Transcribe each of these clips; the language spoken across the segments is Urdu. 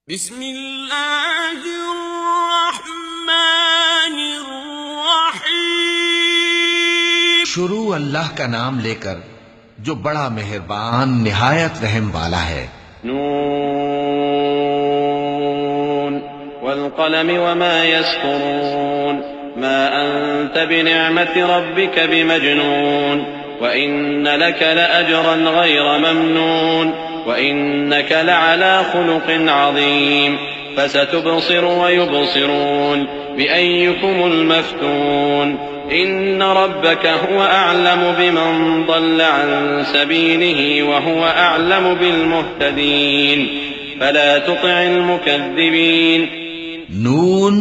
بسم اللہ الرحمن الرحیم۔ شروع اللہ کا نام لے کر جو بڑا مہربان نہایت رحم والا ہے۔ نون والقلم وما يسطرون ما أنت بنعمة ربك بمجنون وإن لك لأجرا غير ممنون وإنك لعلى خلق عظيم فستبصر ويبصرون بأيكم المفتون إن ربك هو أعلم بمن ضل عن سبيله وهو أعلم بالمهتدين فلا تطع المكذبين۔ نون،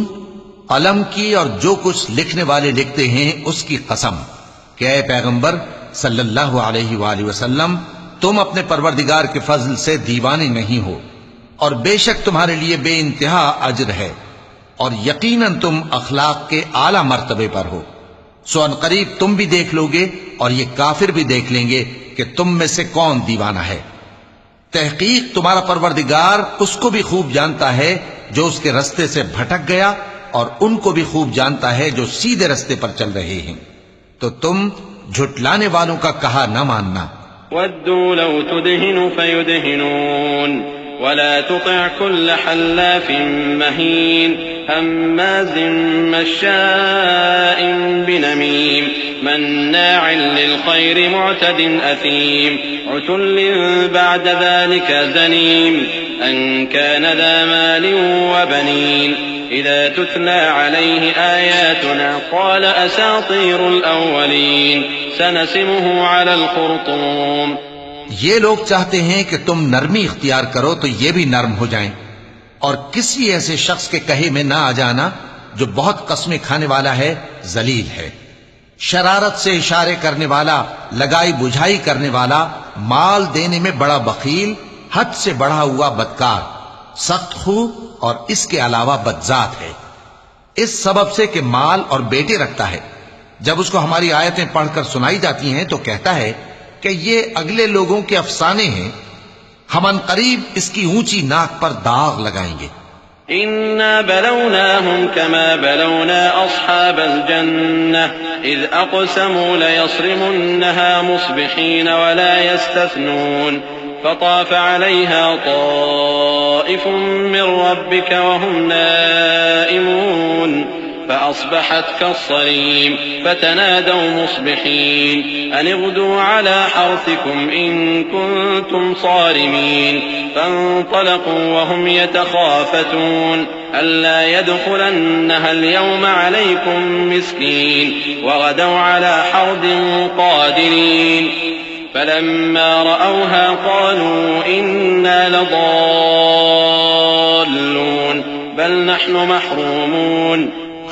قلم کی اور جو کچھ لکھنے والے لکھتے ہیں اس کی قسم کہ اے پیغمبر صلی اللہ علیہ وآلہ وسلم، تم اپنے پروردگار کے فضل سے دیوانے نہیں ہو، اور بے شک تمہارے لیے بے انتہا اجر ہے، اور یقیناً تم اخلاق کے اعلیٰ مرتبے پر ہو۔ سو ان قریب تم بھی دیکھ لو گے اور یہ کافر بھی دیکھ لیں گے کہ تم میں سے کون دیوانہ ہے۔ تحقیق تمہارا پروردگار اس کو بھی خوب جانتا ہے جو اس کے رستے سے بھٹک گیا، اور ان کو بھی خوب جانتا ہے جو سیدھے رستے پر چل رہے ہیں، تو تم جھٹلانے والوں کا کہا نہ ماننا۔ ودوا لو تدهن فيدهنون ولا تطع كل حلاف مهين هماز مشاء بنميم مناع للخير معتد أثيم عتل بعد ذلك زنيم أن كان ذا مال وبنين إذا تتلى عليه آياتنا قال أساطير الأولين سنسمه على الخرطوم۔ یہ لوگ چاہتے ہیں کہ تم نرمی اختیار کرو تو یہ بھی نرم ہو جائیں، اور کسی ایسے شخص کے کہے میں نہ آ جانا جو بہت قسمیں کھانے والا ہے، ذلیل ہے، شرارت سے اشارے کرنے والا، لگائی بجھائی کرنے والا، مال دینے میں بڑا بخیل، حد سے بڑھا ہوا بدکار، سخت خو، اور اس کے علاوہ بدذات ہے، اس سبب سے کہ مال اور بیٹے رکھتا ہے۔ جب اس کو ہماری آیتیں پڑھ کر سنائی جاتی ہیں تو کہتا ہے کہ یہ اگلے لوگوں کے افسانے ہیں، ہم ان قریب اس کی اونچی ناک پر داغ لگائیں گے۔ إنا بلوناهم كما بلونا أصحاب الجنة إذ أقسموا ليصرمنها مصبحين ولا يستثنون فطاف عليها طائف من ربك وهم نائمون فأصبحت كالصريم فتنادوا مصبحين أن اغدوا على حرثكم إن كنتم صارمين فانطلقوا وهم يتخافتون ألا يدخلنها اليوم عليكم مسكين وغدوا على حرد قادرين فلما رأوها قالوا إنا لضالون بل نحن محرومون۔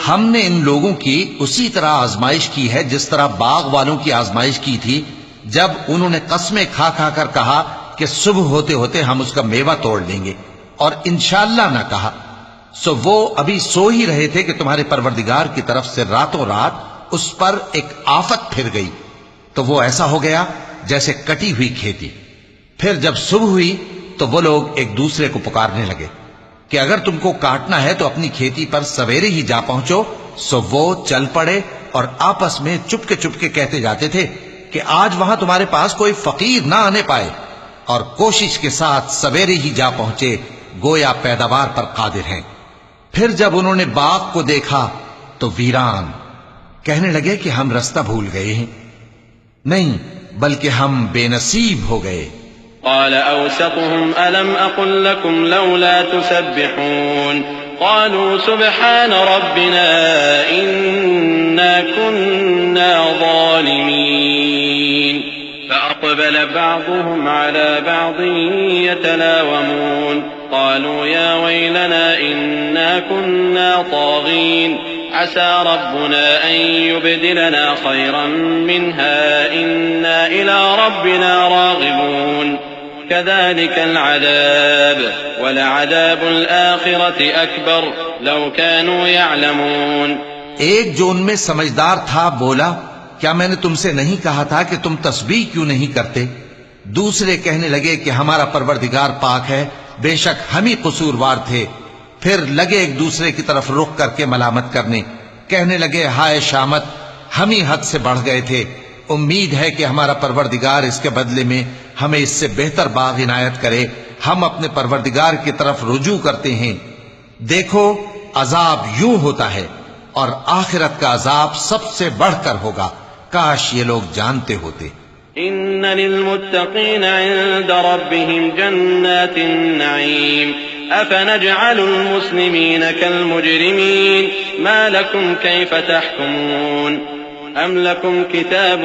ہم نے ان لوگوں کی اسی طرح آزمائش کی ہے جس طرح باغ والوں کی آزمائش کی تھی جب انہوں نے قسمیں کھا کھا کر کہا کہ صبح ہوتے ہوتے ہم اس کا میوہ توڑ لیں گے، اور انشاءاللہ نہ کہا۔ سو وہ ابھی سو ہی رہے تھے کہ تمہارے پروردگار کی طرف سے راتوں رات اس پر ایک آفت پھر گئی، تو وہ ایسا ہو گیا جیسے کٹی ہوئی کھیتی۔ پھر جب صبح ہوئی تو وہ لوگ ایک دوسرے کو پکارنے لگے کہ اگر تم کو کاٹنا ہے تو اپنی کھیتی پر سویرے ہی جا پہنچو۔ سو وہ چل پڑے اور آپس میں چپکے چپکے کہتے جاتے تھے کہ آج وہاں تمہارے پاس کوئی فقیر نہ آنے پائے، اور کوشش کے ساتھ سویرے ہی جا پہنچے، گویا پیداوار پر قادر ہیں۔ پھر جب انہوں نے باغ کو دیکھا تو ویران، کہنے لگے کہ ہم رستہ بھول گئے ہیں، نہیں بلکہ ہم بے نصیب ہو گئے۔ قال أوسطهم ألم أقل لكم لولا تسبحون قالوا سبحان ربنا إنا كنا ظالمين فأقبل بعضهم على بعض يتلاومون قالوا يا ويلنا إنا كنا طاغين عسى ربنا أن يبدلنا خيرا منها إنا إلى ربنا راغبون كذلك العذاب ولعذاب الآخرة أكبر لو كانوا يعلمون۔ ایک جو ان میں سمجھدار تھا بولا، کیا میں نے تم سے نہیں کہا تھا کہ تم تسبیح کیوں نہیں کرتے؟ دوسرے کہنے لگے کہ ہمارا پروردگار پاک ہے، بے شک ہم ہی قصوروار تھے۔ پھر لگے ایک دوسرے کی طرف رخ کر کے ملامت کرنے، کہنے لگے ہائے شامت، ہم ہی حد سے بڑھ گئے تھے۔ امید ہے کہ ہمارا پروردگار اس کے بدلے میں ہمیں اس سے بہتر باغ عنایت کرے۔ ہم اپنے پروردگار کی طرف رجوع کرتے ہیں۔ دیکھو عذاب یوں ہوتا ہے، اور آخرت کا عذاب سب سے بڑھ کر ہوگا۔ کاش یہ لوگ جانتے ہوتے۔ إن للمتقين عند ربهم جنات النعيم أفنجعل المسلمين كالمجرمين ما لكم كيف تحكمون أم لكم كتاب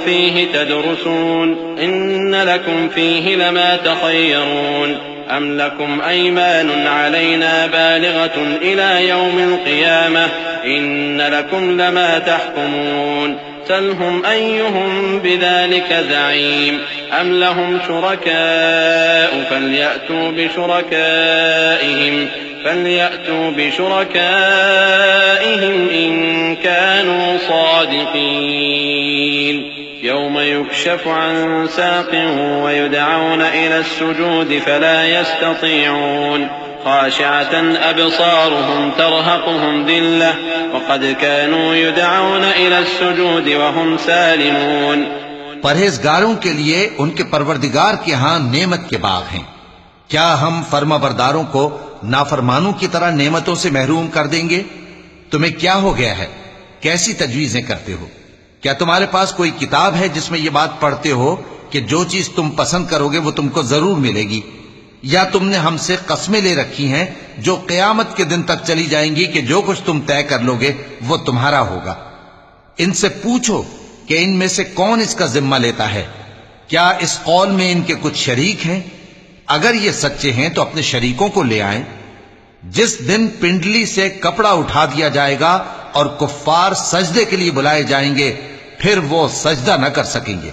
فيه تدرسون إن لكم فيه لما تخيرون أم لكم أيمان علينا بالغة إلى يوم القيامة إن لكم لما تحكمون سلهم أيهم بذلك زعيم أم لهم شركاء فليأتوا بشركائهم إن كانوا صادقين يوم يكشف عن ساق ويدعون إلى السجود فلا يستطيعون خاشعة أبصارهم ترهقهم ذلة وقد كانوا يدعون إلى السجود وهم سالمون۔ پرہیزگاروں کے لیے ان کے پروردگار کے ہاں نعمت کے باغ ہیں۔ کیا ہم فرما برداروں کو نافرمانوں کی طرح نعمتوں سے محروم کر دیں گے؟ تمہیں کیا ہو گیا ہے؟ کیسی تجویزیں کرتے ہو؟ کیا تمہارے پاس کوئی کتاب ہے جس میں یہ بات پڑھتے ہو کہ جو چیز تم پسند کرو گے وہ تم کو ضرور ملے گی؟ یا تم نے ہم سے قسمیں لے رکھی ہیں جو قیامت کے دن تک چلی جائیں گی کہ جو کچھ تم طے کر لو گے وہ تمہارا ہوگا؟ ان سے پوچھو کہ ان میں سے کون اس کا ذمہ لیتا ہے؟ کیا اس قول میں ان کے کچھ شریک ہیں؟ اگر یہ سچے ہیں تو اپنے شریکوں کو لے آئیں۔ جس دن پنڈلی سے کپڑا اٹھا دیا جائے گا اور کفار سجدے کے لیے بلائے جائیں گے، پھر وہ سجدہ نہ کر سکیں گے۔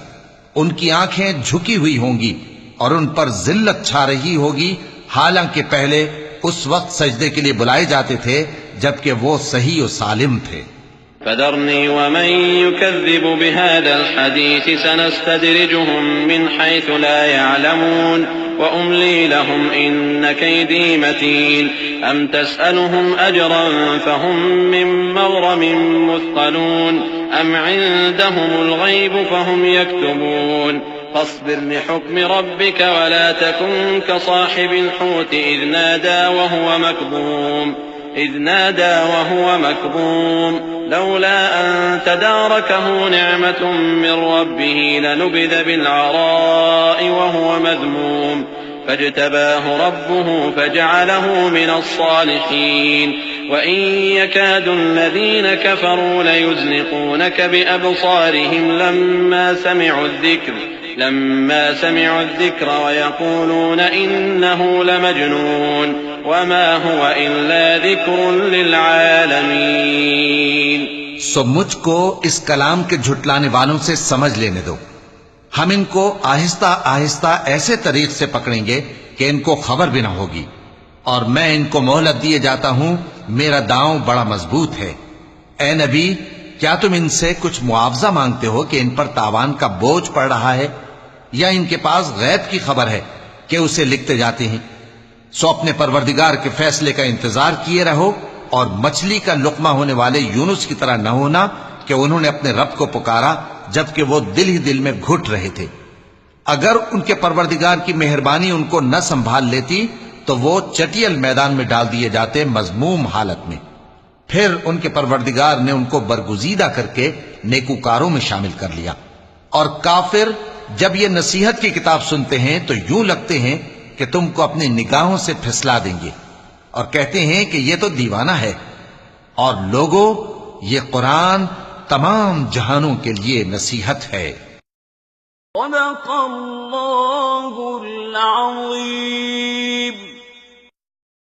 ان کی آنکھیں جھکی ہوئی ہوں گی اور ان پر ذلت چھا رہی ہوگی، حالانکہ پہلے اس وقت سجدے کے لیے بلائے جاتے تھے جبکہ وہ صحیح و سالم تھے۔ فذرني ومن يكذب بهذا الحديث سنستدرجهم من حيث لا يعلمون وأملي لهم إن كيدي متين أم تسألهم أجرا فهم من مغرم مثقلون أم عندهم الغيب فهم يكتبون فاصبر لحكم ربك ولا تكن كصاحب الحوت إذ نادى وهو مكظوم لولا أن تداركه نعمة من ربه لنبذ بالعراء وهو مذموم فاجتباه ربه فجعله من الصالحين وإن يكاد الذين كفروا ليزلقونك بأبصارهم لما سمعوا الذكر ويقولون إنه لمجنون وما هو إلا ذكر للعالمين۔ سو مجھ کو اس کلام کے جھٹلانے والوں سے سمجھ لینے دو۔ ہم ان کو آہستہ آہستہ ایسے طریق سے پکڑیں گے کہ ان کو خبر بھی نہ ہوگی، اور میں ان کو مہلت دیے جاتا ہوں، میرا داؤں بڑا مضبوط ہے۔ اے نبی، کیا تم ان سے کچھ معاوضہ مانگتے ہو کہ ان پر تاوان کا بوجھ پڑ رہا ہے، یا ان کے پاس غیب کی خبر ہے کہ اسے لکھتے جاتے ہیں؟ سو اپنے پروردگار کے فیصلے کا انتظار کیے رہو، اور مچھلی کا لقمہ ہونے والے یونس کی طرح نہ ہونا کہ انہوں نے اپنے رب کو پکارا جبکہ وہ دل ہی دل میں گھٹ رہے تھے۔ اگر ان کے پروردگار کی مہربانی ان کو نہ سنبھال لیتی تو وہ چٹیل میدان میں ڈال دیے جاتے مذموم حالت میں۔ پھر ان کے پروردگار نے ان کو برگزیدہ کر کے نیکوکاروں میں شامل کر لیا۔ اور کافر جب یہ نصیحت کی کتاب سنتے ہیں تو یوں لگتے ہیں کہ تم کو اپنی نگاہوں سے پھسلا دیں گے، اور کہتے ہیں کہ یہ تو دیوانہ ہے۔ اور لوگوں، یہ قرآن تمام جہانوں کے لیے نصیحت ہے۔ صدق اللہ العظیم۔